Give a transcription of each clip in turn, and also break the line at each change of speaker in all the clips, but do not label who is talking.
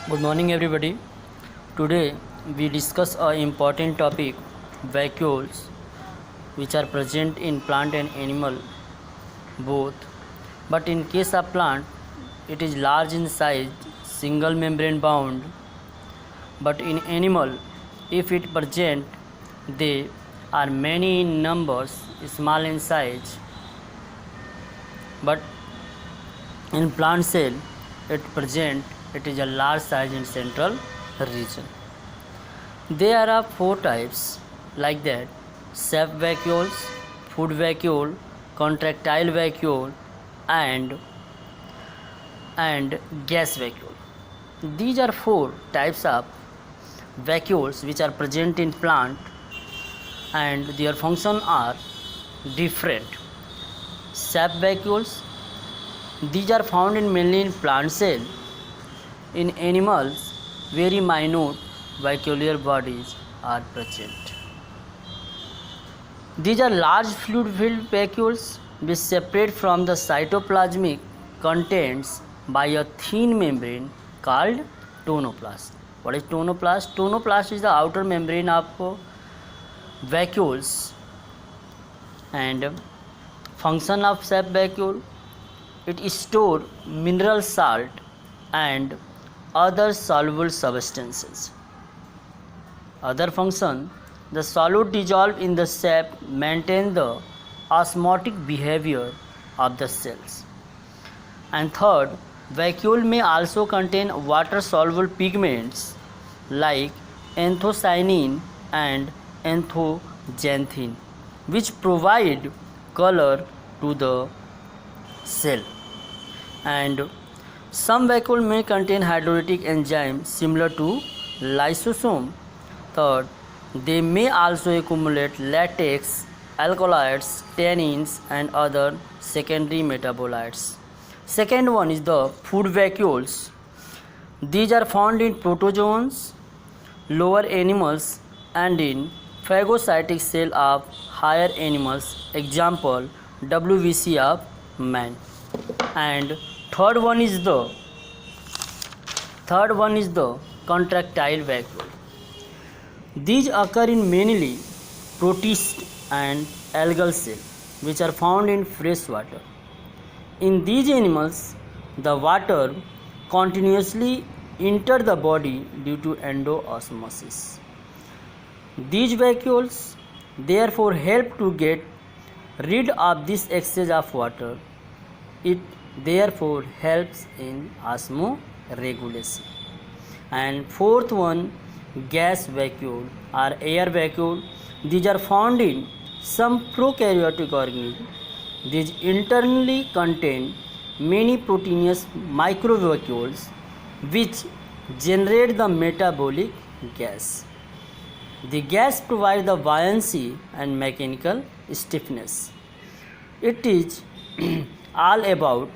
Good morning, everybody. Today we discuss a important topic, vacuoles, which are present in plant and animal both. But in case of plant, it is large in size, single membrane bound. But in animal, if it present, they are many in numbers, small in size. But in plant cell, it is a large size in central region. There are four types like that: sac vacuoles, food vacuole, contractile vacuole, and gas vacuole. These are four types of vacuoles which are present in plant, and their function are different. Sap vacuoles, these are found in mainly in plant cell. In animals, very minute vacuolar bodies are present. These are large fluid-filled vacuoles which separate from the cytoplasmic contents by a thin membrane called tonoplast. What is tonoplast? Tonoplast is the outer membrane of vacuoles. And function of sap vacuole, it stores mineral salt and other soluble substances. Other function, the solute dissolved in the sap maintain the osmotic behavior of the cells. And third, vacuole may also contain water soluble pigments like anthocyanin and anthocyanthine, which provide color to the cell. And some vacuole may contain hydrolytic enzyme similar to lysosome. Third, they may also accumulate latex, alkaloids, tannins, and other secondary metabolites. Second one is the food vacuoles. These are found in protozoans, lower animals, and in phagocytic cell of higher animals. Example, WBC of man. And third one is the contractile vacuole. These occur in mainly protist and algal cell, which are found in fresh water. In these animals, the water continuously enter the body due to endoosmosis. These vacuoles therefore help to get rid of this excess of water. It therefore helps in osmoregulation. And fourth one, gas vacuole or air vacuole. These are found in some prokaryotic organisms. These internally contain many proteinous microvacuoles which generate the metabolic gas. The gas provides the buoyancy and mechanical stiffness. It is all about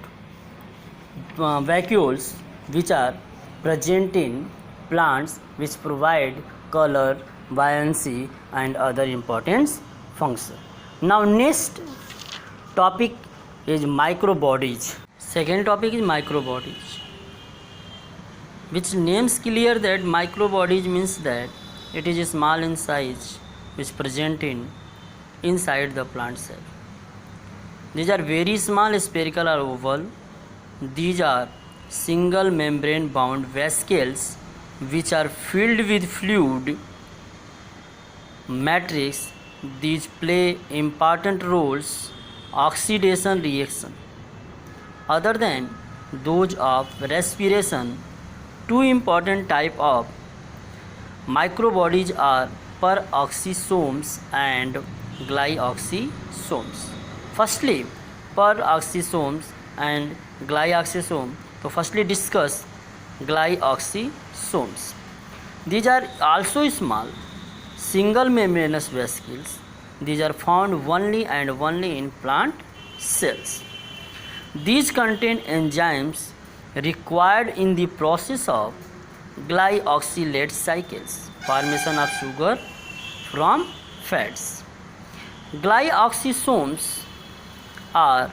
vacuoles which are present in plants, which provide color, buoyancy, and other important functions. Now next topic is microbodies. Second topic is microbodies, which names clear that microbodies means that it is small in size, which present in inside the plant cell. These are very small, spherical or oval. These are single membrane bound vesicles which are filled with fluid matrix. These play important roles oxidation reaction. Other than those of respiration, two important type of microbodies are peroxisomes and glyoxysomes. Firstly, peroxisomes and glyoxysomes. So firstly discuss glyoxysomes. These are also small single membranous vesicles. These are found only in plant cells. These contain enzymes required in the process of glyoxylate cycles, formation of sugar from fats. Glyoxysomes are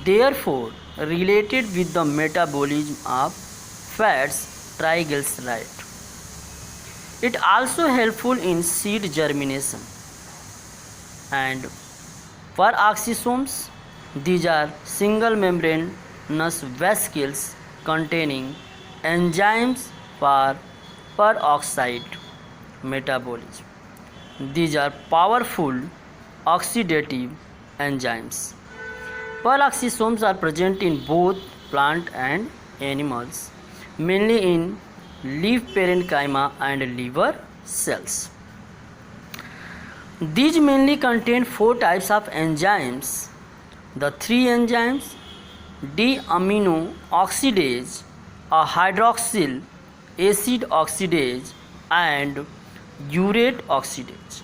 therefore related with the metabolism of fats triglyceride. It also helpful in seed germination. And peroxisomes, these are single membranous vesicles containing enzymes for peroxide metabolism. These are powerful oxidative enzymes. Peroxisomes are present in both plant and animals, mainly in leaf parenchyma and liver cells. These mainly contain 4 types of enzymes. The 3 enzymes D-amino oxidase, a hydroxyl acid oxidase, and urate oxidase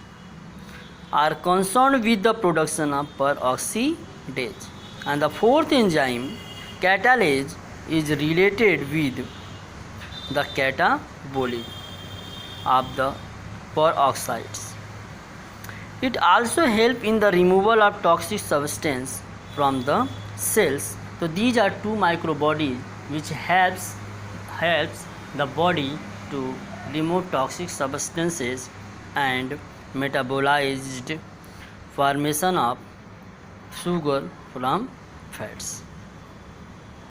are concerned with the production of peroxidase. And the 4th enzyme catalase is related with the catabolism of the peroxides. It also helps in the removal of toxic substance from the cells. So these are 2 microbodies which helps the body to remove toxic substances and metabolized formation of sugar from fats.